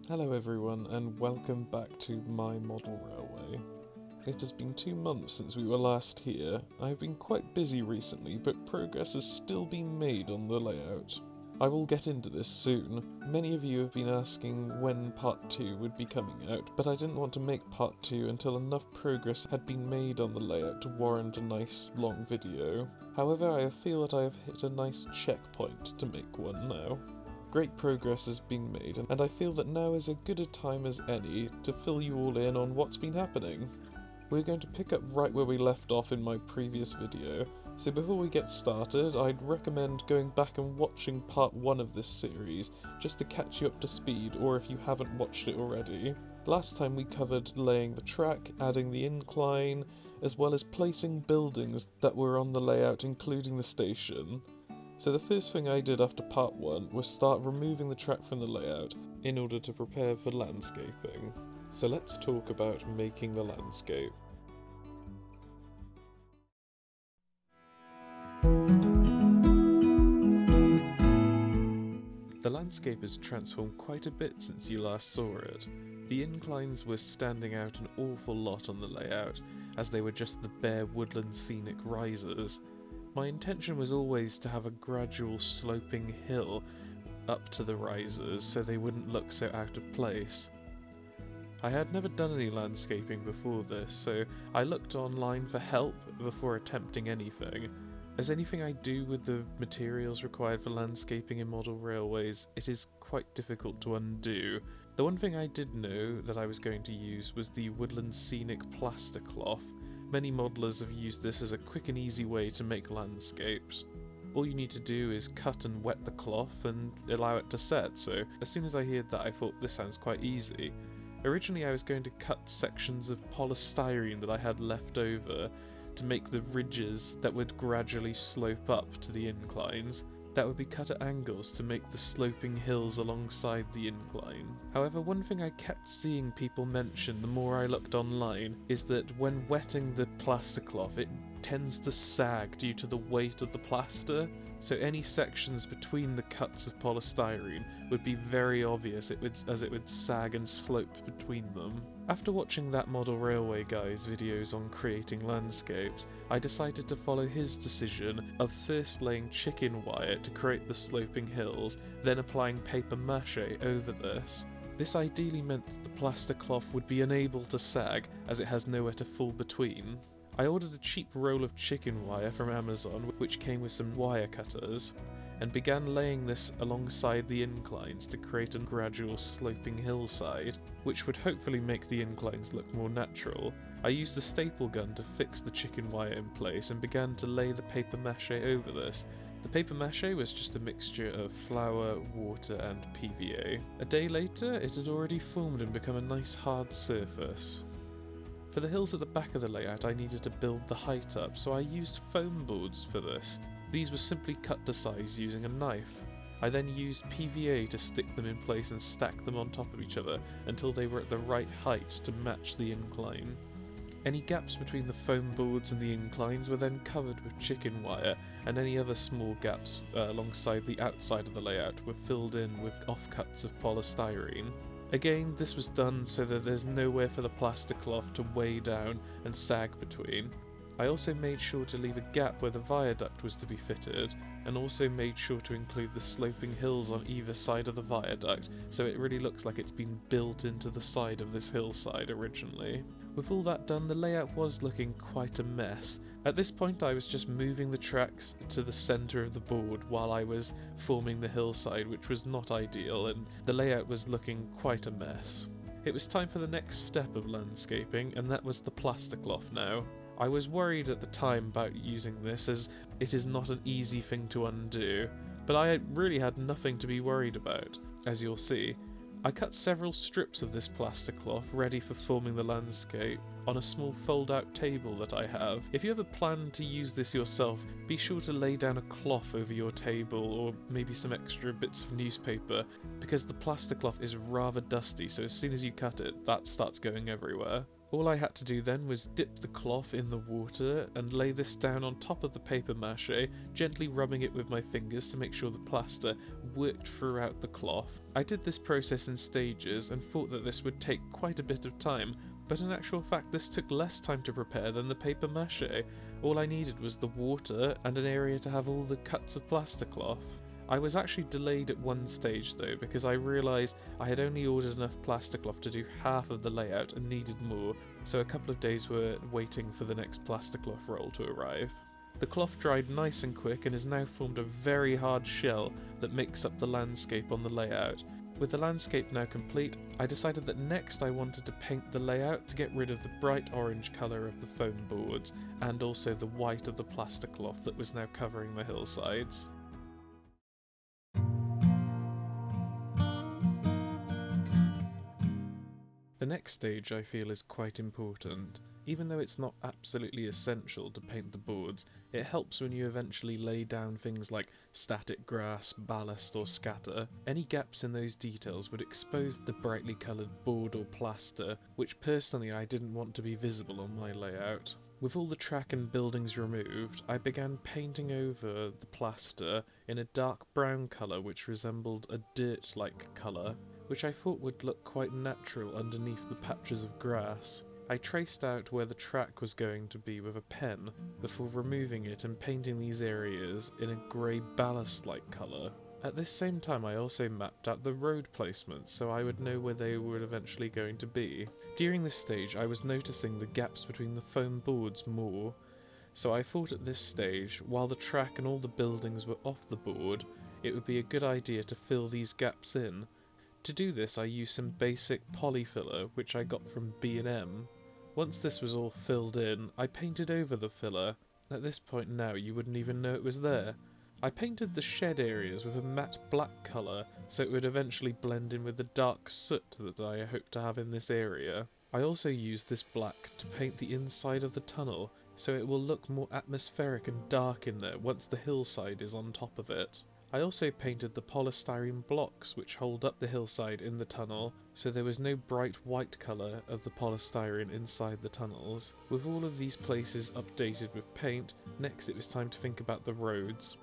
Hello everyone and welcome back to my model railway. It has been 2 months since we were last here. I have been quite busy recently, but progress has still been made on the layout. I will get into this soon. Many of you have been asking when part 2 would be coming out, but I didn't want to make part 2 until enough progress had been made on the layout to warrant a nice long video. However, I feel that I have hit a nice checkpoint to make one now. Great progress has been made, and I feel that now is as good a time as any to fill you all in on what's been happening. We're going to pick up right where we left off in my previous video, so before we get started I'd recommend going back and watching part 1 of this series, just to catch you up to speed, or if you haven't watched it already. Last time we covered laying the track, adding the incline, as well as placing buildings that were on the layout including the station. So the first thing I did after part 1 was start removing the track from the layout in order to prepare for landscaping. So let's talk about making the landscape. The landscape has transformed quite a bit since you last saw it. The inclines were standing out an awful lot on the layout, as they were just the bare woodland scenic risers. My intention was always to have a gradual sloping hill up to the risers so they wouldn't look so out of place. I had never done any landscaping before this, so I looked online for help before attempting anything. As anything I do with the materials required for landscaping in model railways, it is quite difficult to undo. The one thing I did know that I was going to use was the woodland scenic plaster cloth. Many modelers have used this as a quick and easy way to make landscapes. All you need to do is cut and wet the cloth and allow it to set, so as soon as I heard that I thought this sounds quite easy. Originally I was going to cut sections of polystyrene that I had left over to make the ridges that would gradually slope up to the inclines. That would be cut at angles to make the sloping hills alongside the incline. However, one thing I kept seeing people mention the more I looked online is that when wetting the plaster cloth it tends to sag due to the weight of the plaster, so any sections between the cuts of polystyrene would be very obvious as it would sag and slope between them. After watching that model railway guy's videos on creating landscapes, I decided to follow his decision of first laying chicken wire to create the sloping hills, then applying paper mache over this. This ideally meant that the plaster cloth would be unable to sag as it has nowhere to fall between. I ordered a cheap roll of chicken wire from Amazon which came with some wire cutters, and began laying this alongside the inclines to create a gradual sloping hillside, which would hopefully make the inclines look more natural. I used a staple gun to fix the chicken wire in place and began to lay the paper mache over this. The paper mache was just a mixture of flour, water and PVA. A day later it had already formed and become a nice hard surface. For the hills at the back of the layout I needed to build the height up, so I used foam boards for this. These were simply cut to size using a knife. I then used PVA to stick them in place and stack them on top of each other until they were at the right height to match the incline. Any gaps between the foam boards and the inclines were then covered with chicken wire, and any other small gaps alongside the outside of the layout were filled in with offcuts of polystyrene. Again, this was done so that there's nowhere for the plaster cloth to weigh down and sag between. I also made sure to leave a gap where the viaduct was to be fitted, and also made sure to include the sloping hills on either side of the viaduct, so it really looks like it's been built into the side of this hillside originally. With all that done, the layout was looking quite a mess. At this point I was just moving the tracks to the centre of the board while I was forming the hillside, which was not ideal, and the layout was looking quite a mess. It was time for the next step of landscaping, and that was the plaster cloth now. I was worried at the time about using this, as it is not an easy thing to undo, but I really had nothing to be worried about, as you'll see. I cut several strips of this plaster cloth ready for forming the landscape on a small fold-out table that I have. If you ever plan to use this yourself, be sure to lay down a cloth over your table, or maybe some extra bits of newspaper, because the plaster cloth is rather dusty, so as soon as you cut it, that starts going everywhere. All I had to do then was dip the cloth in the water and lay this down on top of the paper mache, gently rubbing it with my fingers to make sure the plaster worked throughout the cloth. I did this process in stages and thought that this would take quite a bit of time, but in actual fact this took less time to prepare than the paper mache. All I needed was the water and an area to have all the cuts of plaster cloth. I was actually delayed at one stage though, because I realised I had only ordered enough plaster cloth to do half of the layout and needed more, so a couple of days were waiting for the next plaster cloth roll to arrive. The cloth dried nice and quick and has now formed a very hard shell that makes up the landscape on the layout. With the landscape now complete, I decided that next I wanted to paint the layout to get rid of the bright orange colour of the foam boards, and also the white of the plaster cloth that was now covering the hillsides. The next stage I feel is quite important. Even though it's not absolutely essential to paint the boards, it helps when you eventually lay down things like static grass, ballast or scatter. Any gaps in those details would expose the brightly coloured board or plaster, which personally I didn't want to be visible on my layout. With all the track and buildings removed, I began painting over the plaster in a dark brown colour which resembled a dirt-like colour, which I thought would look quite natural underneath the patches of grass. I traced out where the track was going to be with a pen, before removing it and painting these areas in a grey ballast-like colour. At this same time I also mapped out the road placements so I would know where they were eventually going to be. During this stage I was noticing the gaps between the foam boards more, so I thought at this stage, while the track and all the buildings were off the board, it would be a good idea to fill these gaps in. To do this I used some basic polyfiller which I got from B&M. Once this was all filled in, I painted over the filler. At this point now you wouldn't even know it was there. I painted the shed areas with a matte black colour so it would eventually blend in with the dark soot that I hope to have in this area. I also used this black to paint the inside of the tunnel so it will look more atmospheric and dark in there once the hillside is on top of it. I also painted the polystyrene blocks which hold up the hillside in the tunnel, so there was no bright white colour of the polystyrene inside the tunnels. With all of these places updated with paint, next it was time to think about the roads.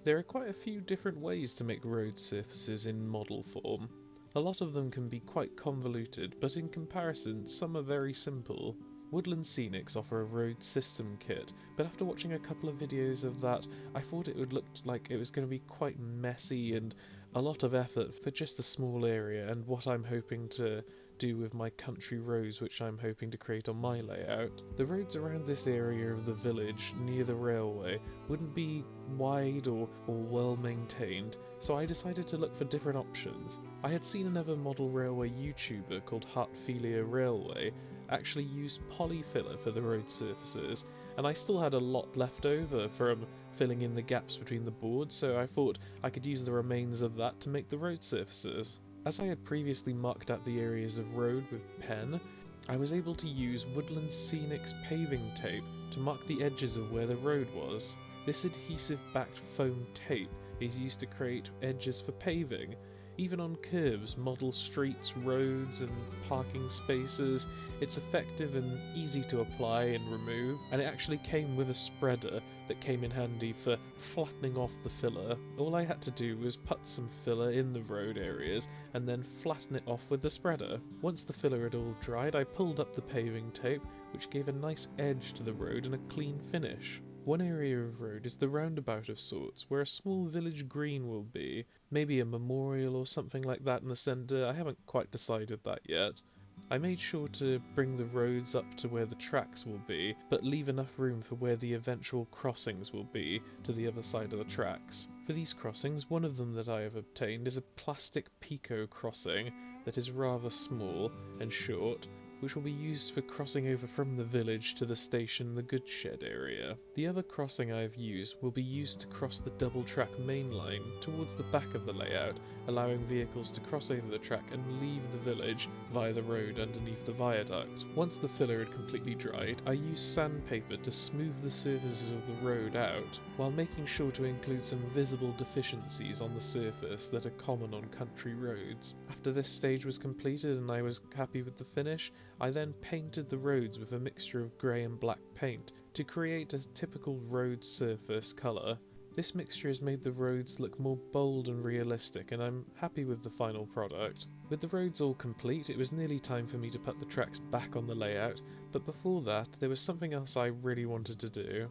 There are quite a few different ways to make road surfaces in model form. A lot of them can be quite convoluted, but in comparison some are very simple. Woodland Scenics offer a road system kit, but after watching a couple of videos of that, I thought it would look like it was going to be quite messy and a lot of effort for just a small area, and what I'm hoping to do with my country roads which I'm hoping to create on my layout. The roads around this area of the village near the railway wouldn't be wide or well maintained, so I decided to look for different options. I had seen another model railway YouTuber called Heartfilia Railway actually used polyfiller for the road surfaces, and I still had a lot left over from filling in the gaps between the boards, so I thought I could use the remains of that to make the road surfaces. As I had previously marked out the areas of road with pen, I was able to use Woodland Scenics paving tape to mark the edges of where the road was. This adhesive-backed foam tape is used to create edges for paving. Even on curves, model streets, roads and parking spaces, it's effective and easy to apply and remove, and it actually came with a spreader that came in handy for flattening off the filler. All I had to do was put some filler in the road areas and then flatten it off with the spreader. Once the filler had all dried, I pulled up the paving tape, which gave a nice edge to the road and a clean finish. One area of road is the roundabout of sorts, where a small village green will be, maybe a memorial or something like that in the centre. I haven't quite decided that yet. I made sure to bring the roads up to where the tracks will be, but leave enough room for where the eventual crossings will be to the other side of the tracks. For these crossings, one of them that I have obtained is a plastic Pico crossing that is rather small and short, which will be used for crossing over from the village to the station, the goods shed area. The other crossing I have used will be used to cross the double track main line towards the back of the layout, allowing vehicles to cross over the track and leave the village via the road underneath the viaduct. Once the filler had completely dried, I used sandpaper to smooth the surfaces of the road out, while making sure to include some visible deficiencies on the surface that are common on country roads. After this stage was completed and I was happy with the finish, I then painted the roads with a mixture of grey and black paint to create a typical road surface colour. This mixture has made the roads look more bold and realistic, and I'm happy with the final product. With the roads all complete, it was nearly time for me to put the tracks back on the layout, but before that, there was something else I really wanted to do.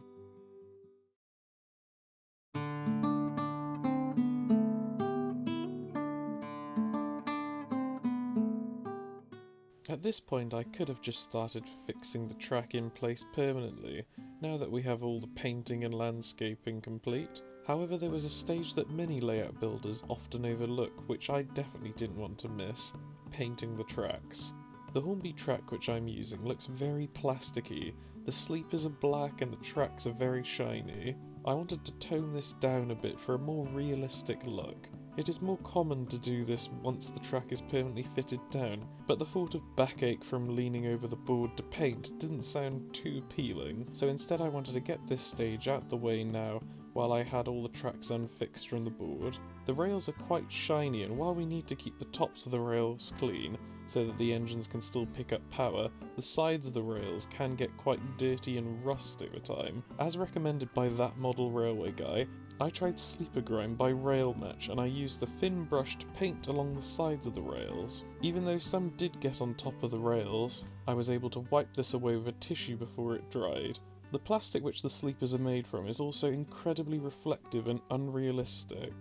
At this point I could have just started fixing the track in place permanently, now that we have all the painting and landscaping complete. However, there was a stage that many layout builders often overlook, which I definitely didn't want to miss: painting the tracks. The Hornby track which I'm using looks very plasticky, the sleepers are black and the tracks are very shiny. I wanted to tone this down a bit for a more realistic look. It is more common to do this once the track is permanently fitted down, but the thought of backache from leaning over the board to paint didn't sound too appealing, so instead I wanted to get this stage out the way now while I had all the tracks unfixed from the board. The rails are quite shiny, and while we need to keep the tops of the rails clean so that the engines can still pick up power, the sides of the rails can get quite dirty and rust over time. As recommended by that model railway guy, I tried sleeper grime by Rail Match, and I used the thin brush to paint along the sides of the rails. Even though some did get on top of the rails, I was able to wipe this away with a tissue before it dried. The plastic which the sleepers are made from is also incredibly reflective and unrealistic.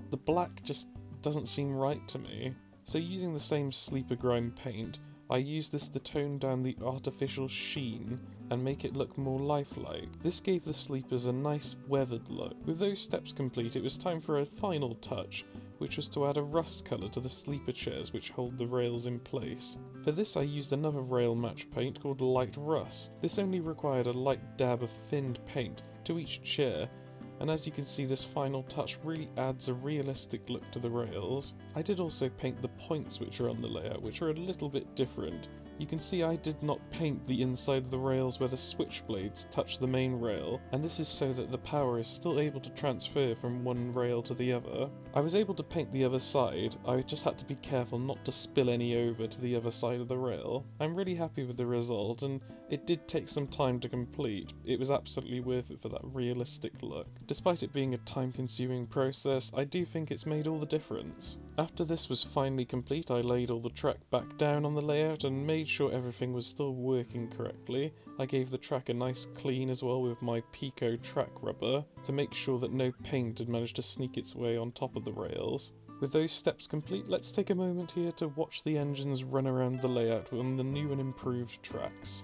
The black just doesn't seem right to me. So using the same sleeper grime paint, I used this to tone down the artificial sheen and make it look more lifelike. This gave the sleepers a nice weathered look. With those steps complete, it was time for a final touch, which was to add a rust colour to the sleeper chairs which hold the rails in place. For this I used another Rail Match paint called Light Rust. This only required a light dab of thinned paint to each chair, and as you can see, this final touch really adds a realistic look to the rails. I did also paint the points which are on the layout, which are a little bit different. You can see I did not paint the inside of the rails where the switchblades touch the main rail, and this is so that the power is still able to transfer from one rail to the other. I was able to paint the other side, I just had to be careful not to spill any over to the other side of the rail. I'm really happy with the result, and it did take some time to complete. It was absolutely worth it for that realistic look. Despite it being a time-consuming process, I do think it's made all the difference. After this was finally complete, I laid all the track back down on the layout and made sure everything was still working correctly. I gave the track a nice clean as well with my Pico track rubber to make sure that no paint had managed to sneak its way on top of the rails. With those steps complete, let's take a moment here to watch the engines run around the layout on the new and improved tracks.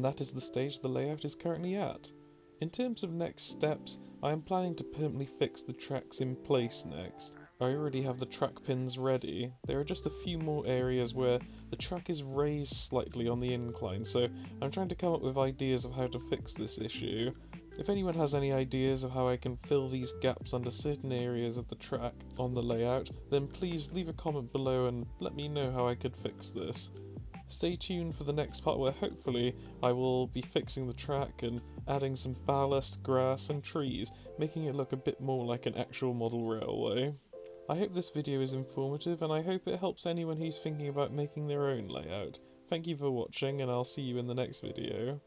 and that is the stage the layout is currently at. In terms of next steps, I am planning to permanently fix the tracks in place next. I already have the track pins ready. There are just a few more areas where the track is raised slightly on the incline, so I'm trying to come up with ideas of how to fix this issue. If anyone has any ideas of how I can fill these gaps under certain areas of the track on the layout, then please leave a comment below and let me know how I could fix this. Stay tuned for the next part where hopefully I will be fixing the track and adding some ballast, grass and trees, making it look a bit more like an actual model railway. I hope this video is informative and I hope it helps anyone who's thinking about making their own layout. Thank you for watching and I'll see you in the next video.